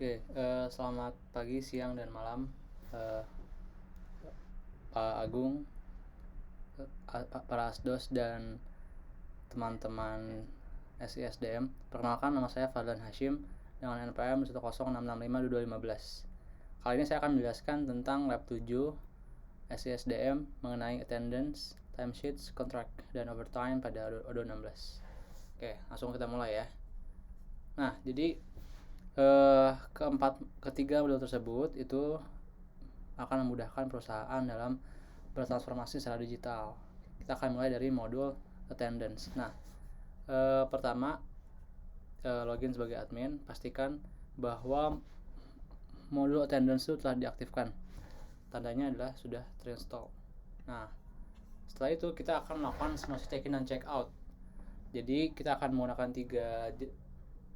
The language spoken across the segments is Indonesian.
Oke, selamat pagi, siang, dan malam, eh, Pak Agung, para asdos, dan teman-teman SISDM. Perkenalkan, nama saya Fadlan Hashim dengan NPM 106652215. Kali ini saya akan menjelaskan tentang Lab 7 SISDM mengenai attendance, timesheets, contract, dan overtime pada ODO 16. Oke, langsung kita mulai ya. Nah, jadi ketiga modul tersebut itu akan memudahkan perusahaan dalam bertransformasi secara digital. Kita akan mulai dari modul attendance. Nah, pertama, login sebagai admin, pastikan bahwa modul attendance itu telah diaktifkan. Tandanya adalah sudah terinstall. Nah, setelah itu kita akan melakukan simulasi check-in dan check-out. Jadi kita akan menggunakan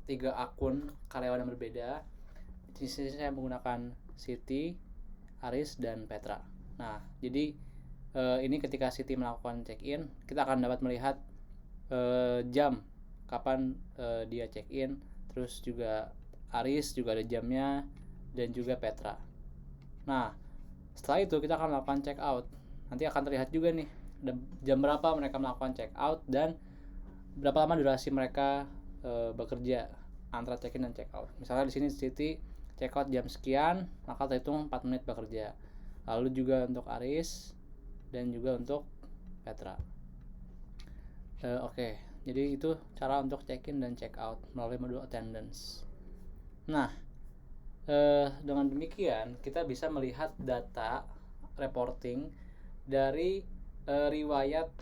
tiga akun karyawan yang berbeda. Di sini saya menggunakan Siti, Aris, dan Petra. Nah, jadi ini ketika Siti melakukan check-in, kita akan dapat melihat jam kapan dia check-in. Terus juga Aris juga ada jamnya, dan juga Petra. Nah, setelah itu kita akan melakukan check-out. Nanti akan terlihat juga nih jam berapa mereka melakukan check-out dan berapa lama durasi mereka bekerja antara check-in dan check-out. Misalnya di sini Siti check-out jam sekian, maka terhitung 4 menit bekerja. Lalu juga untuk Aris dan juga untuk Petra. Oke, jadi itu cara untuk check-in dan check-out melalui modul attendance. Nah, dengan demikian kita bisa melihat data reporting dari riwayat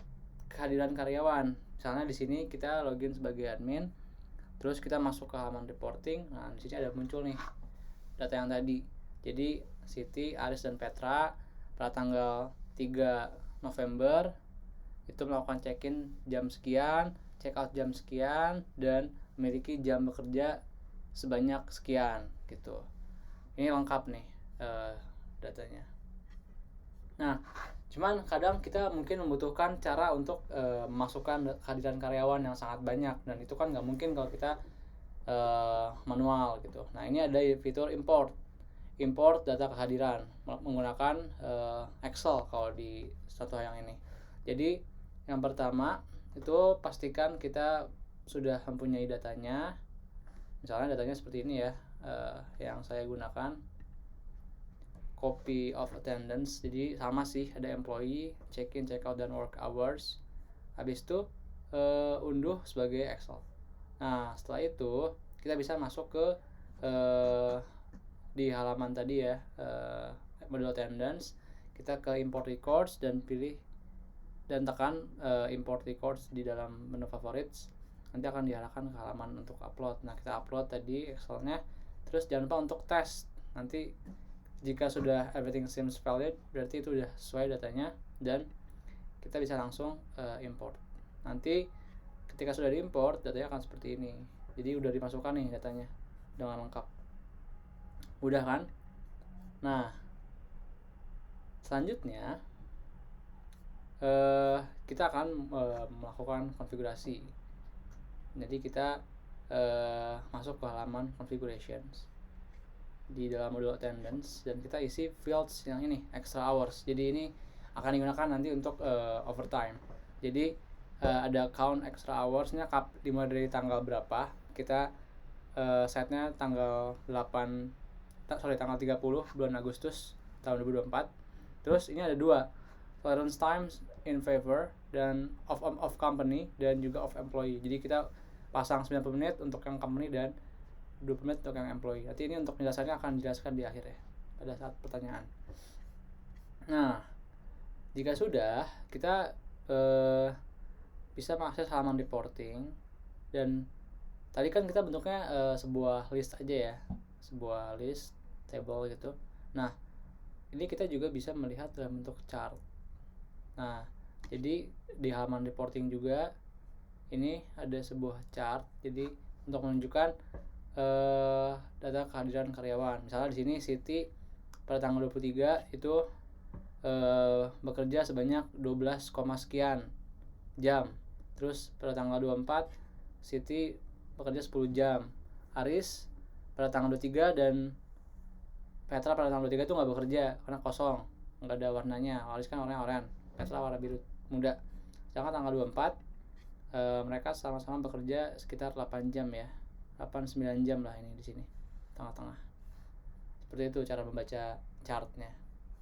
kehadiran karyawan. Misalnya di sini kita login sebagai admin, terus kita masuk ke halaman reporting. Nah, di sini ada muncul nih data yang tadi. Jadi Siti, Aris, dan Petra pada tanggal 3 November itu melakukan check-in jam sekian, check-out jam sekian, dan memiliki jam bekerja sebanyak sekian gitu. Ini lengkap nih datanya. Nah, cuman kadang kita mungkin membutuhkan cara untuk memasukkan kehadiran karyawan yang sangat banyak, dan itu kan nggak mungkin kalau kita manual gitu. Nah, ini ada fitur import data kehadiran menggunakan Excel kalau di satu yang ini. Jadi yang pertama itu pastikan kita sudah mempunyai datanya. Misalnya datanya seperti ini ya, yang saya gunakan copy of attendance. Jadi sama sih, ada employee, check-in, check-out, dan work hours. Habis itu unduh sebagai Excel. Nah, setelah itu kita bisa masuk ke di halaman tadi ya, modul attendance. Kita ke import records dan pilih dan tekan import records di dalam menu favorites. Nanti akan diarahkan ke halaman untuk upload. Nah, kita upload tadi Excelnya. Terus jangan lupa untuk test. Nanti jika sudah everything seems valid, berarti itu sudah sesuai datanya dan kita bisa langsung import. Nanti ketika sudah diimport, datanya akan seperti ini. Jadi udah dimasukkan nih datanya dengan lengkap. Mudah kan? Nah, selanjutnya kita akan melakukan konfigurasi. Jadi kita masuk ke halaman configurations di dalam modul attendance dan kita isi fields yang ini, extra hours. Jadi ini akan digunakan nanti untuk overtime. Jadi ada count extra hoursnya dimulai dari tanggal berapa. Kita setnya tanggal 30 bulan Agustus tahun 2024. Terus ini ada dua, tolerance times in favor dan of company dan juga of employee. Jadi kita pasang 90 menit untuk yang company dan 20 menit untuk yang employee. Nanti ini untuk penjelasannya akan dijelaskan di akhir ya, pada saat pertanyaan. Nah, jika sudah, kita bisa mengakses halaman reporting. Dan tadi kan kita bentuknya sebuah list aja ya, sebuah list table gitu. Nah, ini kita juga bisa melihat dalam bentuk chart. Nah, jadi di halaman reporting juga ini ada sebuah chart. Jadi untuk menunjukkan data kehadiran karyawan. Misalnya di sini Siti pada tanggal 23 itu bekerja sebanyak 12, sekian jam. Terus pada tanggal 24 Siti bekerja 10 jam. Aris pada tanggal 23 dan Petra pada tanggal 23 itu nggak bekerja karena kosong, nggak ada warnanya. Waris kan warnanya oranye, Petra warna biru muda. Sedangkan tanggal 24 mereka sama-sama bekerja sekitar 8 jam ya, 8-9 jam lah ini di sini tengah-tengah. Seperti itu cara membaca chartnya.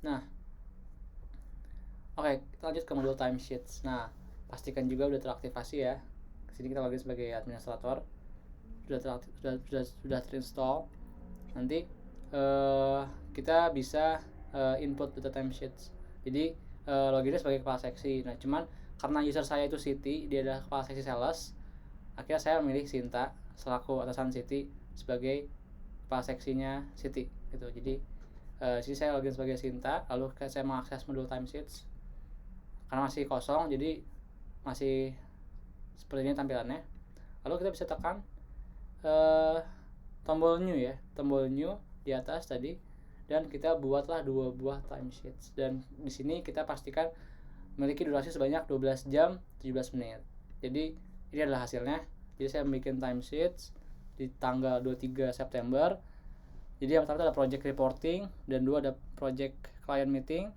Nah, oke, kita lanjut ke modul timesheets. Nah, pastikan juga udah teraktivasi ya. Kesini kita login sebagai administrator, sudah terinstall. Nanti kita bisa input data timesheets. Jadi loginnya sebagai kepala seksi. Nah, cuman karena user saya itu Siti, dia adalah kepala seksi sales, akhirnya saya memilih Sinta selaku atasan Siti sebagai kepala seksinya Siti gitu. Jadi sini saya login sebagai Sinta, lalu saya mengakses modul timesheets. Karena masih kosong, jadi masih seperti ini tampilannya. Lalu kita bisa tekan tombol new ya, tombol new di atas tadi, dan kita buatlah 2 buah timesheets. Dan di sini kita pastikan memiliki durasi sebanyak 12 jam 17 menit. Jadi ini adalah hasilnya. Jadi saya bikin timesheets di tanggal 23 September. Jadi yang pertama ada project reporting dan 2 ada project client meeting.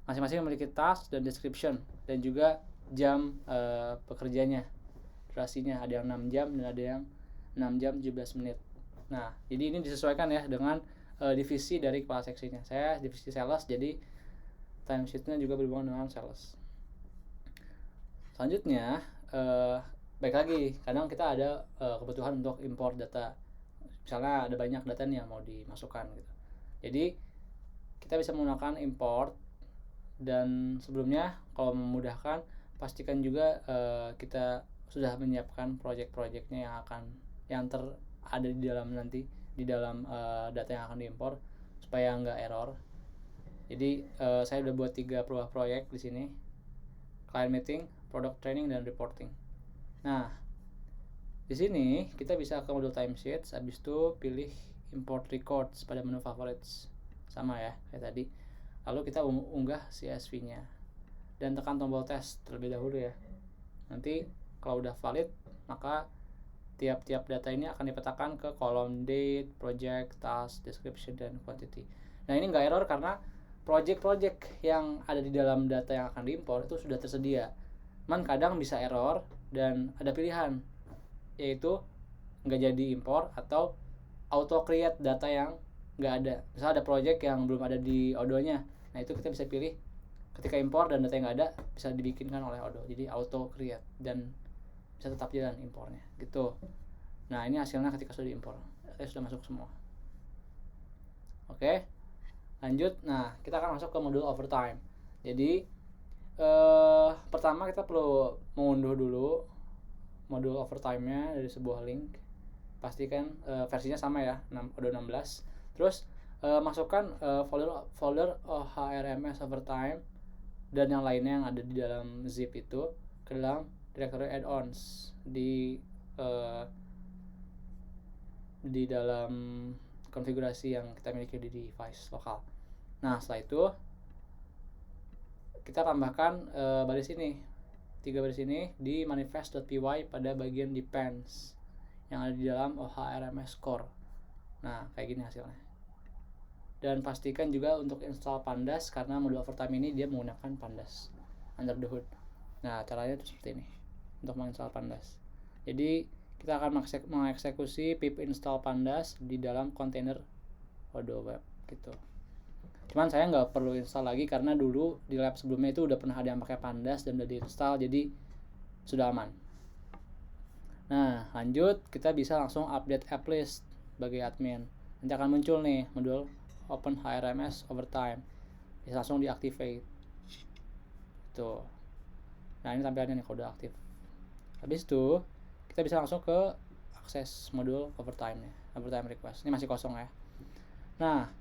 Masing-masing memiliki task dan description dan juga jam pekerjanya. Durasinya ada yang 6 jam dan ada yang 6 jam 17 menit. Nah, jadi ini disesuaikan ya dengan divisi dari kepala seksinya. Saya divisi sales, jadi timesheetnya juga berhubungan dengan sales. Selanjutnya, baik lagi, kadang kita ada kebutuhan untuk import data. Misalnya ada banyak data nih yang mau dimasukkan gitu. Jadi kita bisa menggunakan import, dan sebelumnya kalau memudahkan pastikan juga kita sudah menyiapkan project-projectnya yang ada di dalam nanti di dalam data yang akan diimpor supaya nggak error. Jadi saya udah buat 3 proyek di sini: client meeting, product training, dan reporting. Nah, di sini kita bisa ke modul timesheets, habis itu pilih import records pada menu favorites, sama ya kayak tadi. Lalu kita unggah CSV-nya dan tekan tombol tes terlebih dahulu ya. Nanti kalau udah valid, maka tiap-tiap data ini akan dipetakan ke kolom date, project, task, description, dan quantity. Nah, ini nggak error karena project-project yang ada di dalam data yang akan diimpor itu sudah tersedia. Man kadang bisa error dan ada pilihan, yaitu nggak jadi impor atau auto create data yang nggak ada. Misalnya ada project yang belum ada di Odoo-nya, nah itu kita bisa pilih ketika impor dan data yang nggak ada bisa dibikinkan oleh Odoo, jadi auto create dan bisa tetap jalan impornya gitu. Nah, ini hasilnya ketika sudah diimpor, saya sudah masuk semua. Oke, lanjut. Nah, kita akan masuk ke modul overtime. Jadi pertama kita perlu mengunduh dulu modul overtime-nya dari sebuah link. Pastikan versinya sama ya, Odoo 16. Terus masukkan folder HRMS overtime dan yang lainnya yang ada di dalam zip itu ke dalam directory add-ons di dalam konfigurasi yang kita miliki di device lokal. Nah, setelah itu kita tambahkan baris ini, 3 baris ini di manifest.py pada bagian depends yang ada di dalam OHRMS core. Nah, kayak gini hasilnya. Dan pastikan juga untuk install Pandas karena modul overtime ini dia menggunakan Pandas under the hood. Nah, caranya itu seperti ini untuk menginstal Pandas. Jadi kita akan mengeksekusi pip install Pandas di dalam kontainer Odoo Web gitu. Cuman saya nggak perlu install lagi karena dulu di lab sebelumnya itu udah pernah ada yang pakai Pandas dan udah diinstal, jadi sudah aman. Nah, lanjut kita bisa langsung update app list sebagai admin. Nanti akan muncul nih modul Open HRMS Overtime, bisa langsung diactivate tuh. Nah, ini tampilannya nih kalau udah aktif. Habis itu kita bisa langsung ke akses modul overtime request. Ini masih kosong ya. Nah,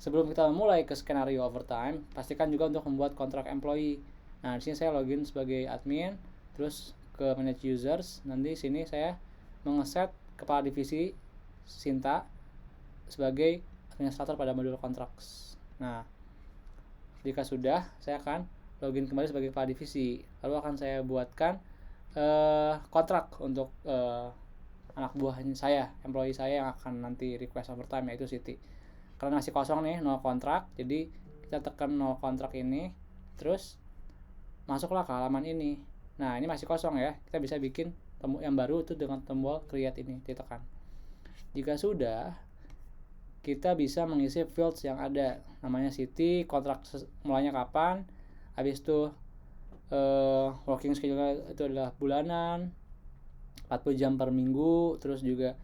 sebelum kita mulai ke skenario overtime, pastikan juga untuk membuat kontrak employee. Nah, di sini saya login sebagai admin, terus ke manage users. Nanti sini saya mengeset kepala divisi Sinta sebagai administrator pada modul contracts. Nah, jika sudah, saya akan login kembali sebagai kepala divisi. Lalu akan saya buatkan kontrak untuk anak buahnya saya, employee saya yang akan nanti request overtime, yaitu Siti. Karena masih kosong nih, 0 kontrak, jadi kita tekan 0 kontrak ini, terus masuklah ke halaman ini. Nah, ini masih kosong ya, kita bisa bikin yang baru itu dengan tombol create ini ditekan. Jika sudah, kita bisa mengisi fields yang ada, namanya Siti, kontrak mulainya kapan, habis itu working schedule itu adalah bulanan, 40 jam per minggu, terus juga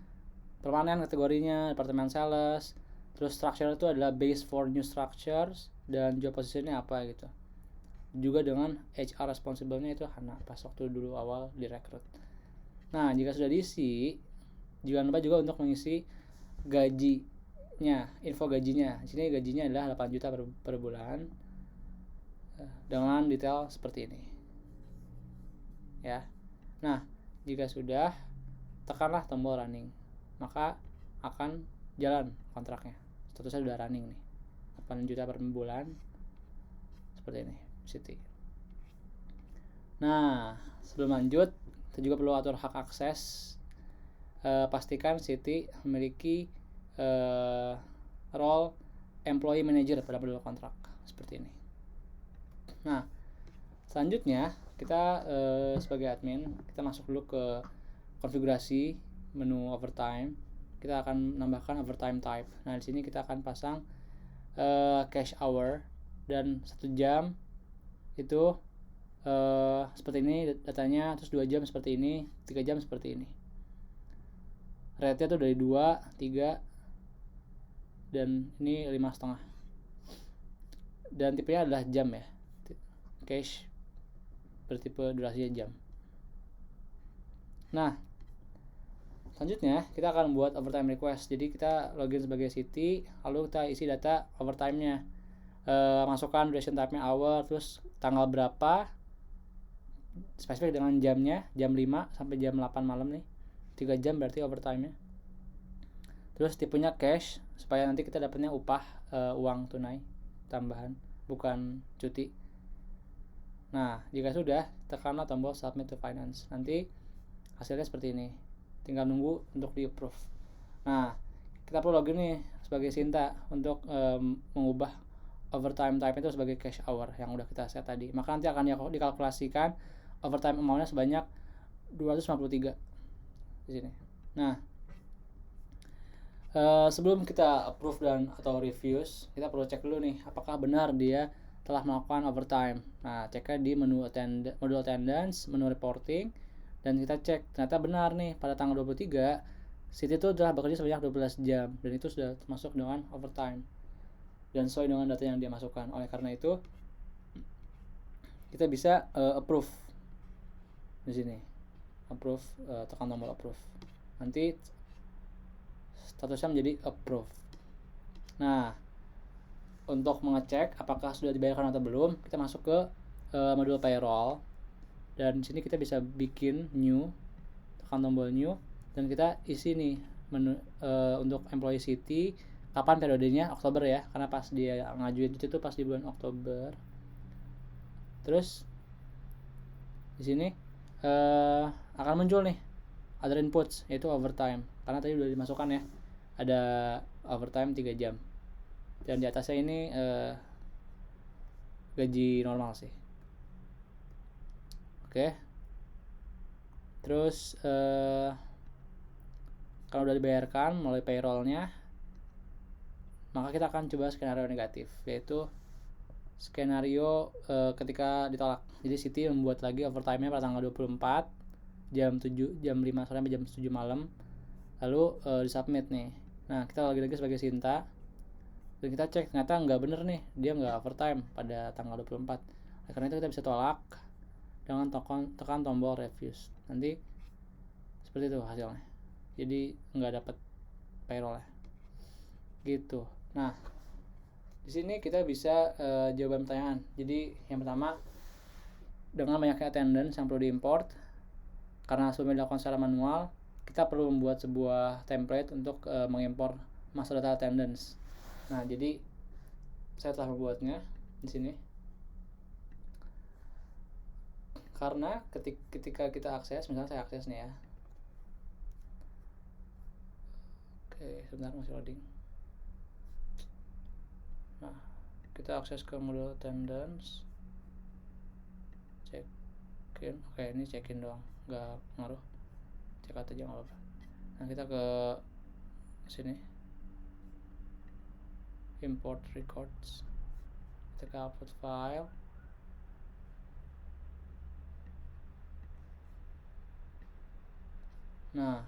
permanen kategorinya, departemen sales, terus structure itu adalah base for new structures, dan job positionnya apa gitu. Juga dengan HR responsible-nya itu Hana pas waktu dulu awal direkrut. Nah, jika sudah diisi, jangan lupa juga untuk mengisi gajinya, info gajinya. Di sini gajinya adalah 8 juta per bulan dengan detail seperti ini. Ya. Nah, jika sudah, tekanlah tombol running, maka akan jalan kontraknya. Statusnya sudah running nih, 8 juta per bulan, seperti ini Siti. Nah, sebelum lanjut, kita juga perlu atur hak akses. Pastikan Siti memiliki role employee manager pada modul kontrak seperti ini. Nah, selanjutnya kita sebagai admin, kita masuk dulu ke konfigurasi menu overtime. Kita akan menambahkan overtime type. Nah, di sini kita akan pasang cash hour, dan 1 jam itu seperti ini datanya, terus 2 jam seperti ini, 3 jam seperti ini. Rate-nya tuh dari 2, 3, dan ini 5,5. Dan tipenya adalah jam ya, cash bertipe durasinya jam. Nah, selanjutnya kita akan buat overtime request. Jadi kita login sebagai Siti, lalu kita isi data overtime-nya, masukkan duration type-nya hour, terus tanggal berapa, spesifik dengan jamnya, jam 5 sampai jam 8 malam nih, 3 jam berarti overtime-nya. Terus tipenya cash, supaya nanti kita dapatnya upah, uang tunai tambahan, bukan cuti. Nah, jika sudah, tekanlah tombol submit to finance. Nanti hasilnya seperti ini, tinggal nunggu untuk di approve. Nah, kita perlu login nih sebagai Sinta untuk mengubah overtime type itu sebagai cash hour yang udah kita set tadi. Maka nanti akan dikalkulasikan overtime amount-nya sebanyak 253 di sini. Nah, sebelum kita approve dan atau reviews, kita perlu cek dulu nih apakah benar dia telah melakukan overtime. Nah, ceknya di modul attendance, menu reporting, dan kita cek ternyata benar nih pada tanggal 23 Siti itu telah bekerja sebanyak 12 jam, dan itu sudah masuk dengan overtime dan sesuai dengan data yang dia masukkan. Oleh karena itu kita bisa approve di sini, approve, tekan tombol approve, nanti statusnya menjadi approve. Nah, untuk mengecek apakah sudah dibayarkan atau belum, kita masuk ke modul payroll, dan di sini kita bisa bikin new, tekan tombol new, dan kita isi nih menu untuk employee Siti kapan periodenya, Oktober ya, karena pas dia ngajuin itu pas di bulan Oktober. Terus di sini akan muncul nih other inputs, yaitu overtime, karena tadi udah dimasukkan ya, ada overtime 3 jam, dan di atasnya ini gaji normal sih. Oke. Terus kalau udah dibayarkan melalui payrollnya, maka kita akan coba skenario negatif, yaitu skenario ketika ditolak. Jadi Siti membuat lagi overtime-nya pada tanggal 24 jam 5 sore sampai jam 7 malam, lalu disubmit nih. Nah, kita lagi sebagai Sinta, dan kita cek ternyata nggak bener nih, dia nggak overtime pada tanggal 24. Karena itu kita bisa tolak dengan tekan tombol reviews. Nanti seperti itu hasilnya, jadi nggak dapat payroll ya gitu. Nah, di sini kita bisa jawaban pertanyaan. Jadi yang pertama, dengan banyaknya attendance yang perlu diimport, karena sebelumnya dilakukan secara manual, kita perlu membuat sebuah template untuk mengimpor master data attendance. Nah, jadi saya telah membuatnya di sini. Karena ketika kita akses, misalnya saya akses nih ya, Oke, sebentar masih loading. Nah, kita akses ke model attendance, check in. Oke, ini check in doang, nggak ngaruh, check out aja nggak apa-apa. Nah, kita ke sini, import records, kita ke upload file. Nah,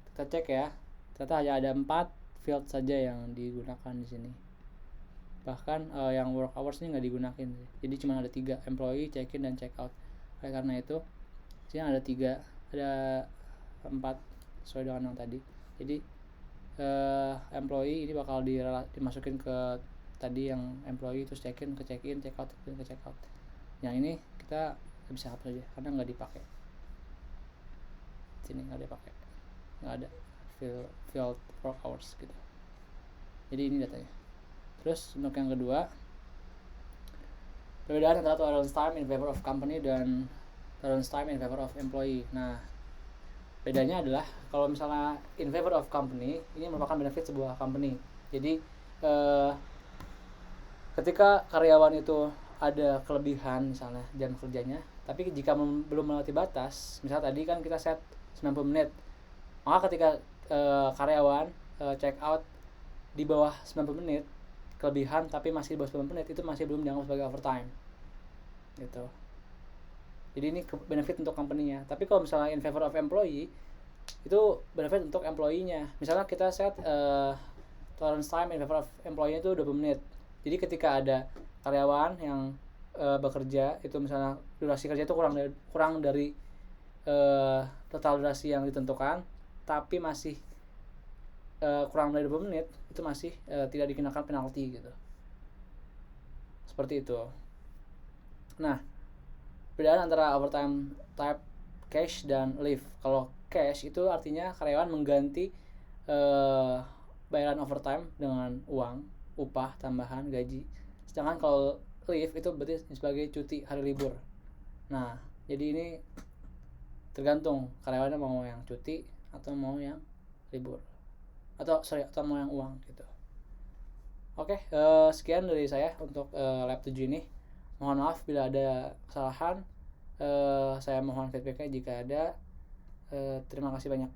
kita cek ya, ternyata hanya ada 4 field saja yang digunakan di sini. Bahkan yang work hours ini nggak digunakan sih. Jadi cuma ada 3, employee, check in, dan check out. Oleh karena itu sini ada 4 sesuai dengan yang tadi. Jadi employee ini bakal dimasukin ke tadi yang employee, terus check in, check out, ke check out. Yang ini kita bisa hapus aja karena nggak dipakai. Sini nggak dipakai, nggak ada field work hours gitu. Jadi ini datanya. Terus untuk yang kedua, perbedaan antara tolerance time in favor of company dan tolerance time in favor of employee. Nah, bedanya adalah kalau misalnya in favor of company, ini merupakan benefit sebuah company. Jadi ketika karyawan itu ada kelebihan misalnya jam kerjanya, tapi jika belum melewati batas, misalnya tadi kan kita set 90 menit, maka ketika karyawan check out di bawah 90 menit kelebihan tapi masih di bawah 90 menit, itu masih belum dianggap sebagai overtime gitu. Jadi ini benefit untuk company-nya. Tapi kalau misalnya in favor of employee, itu benefit untuk employee-nya. Misalnya kita set tolerance time in favor of employee itu 20 menit. Jadi ketika ada karyawan yang bekerja, itu misalnya durasi kerja itu kurang dari total durasi yang ditentukan, tapi masih kurang dari 20 menit, itu masih tidak dikenakan penalti gitu. Seperti itu. Nah, perbedaan antara overtime type cash dan leave. Kalau cash itu artinya karyawan mengganti bayaran overtime dengan uang, upah tambahan, gaji. Sedangkan kalau leave itu berarti sebagai cuti hari libur. Nah, jadi ini tergantung karyawannya mau yang cuti atau mau yang libur, atau mau yang uang gitu. Oke, sekian dari saya untuk lab 7 ini. Mohon maaf bila ada kesalahan. Saya mohon feedbacknya jika ada. Terima kasih banyak.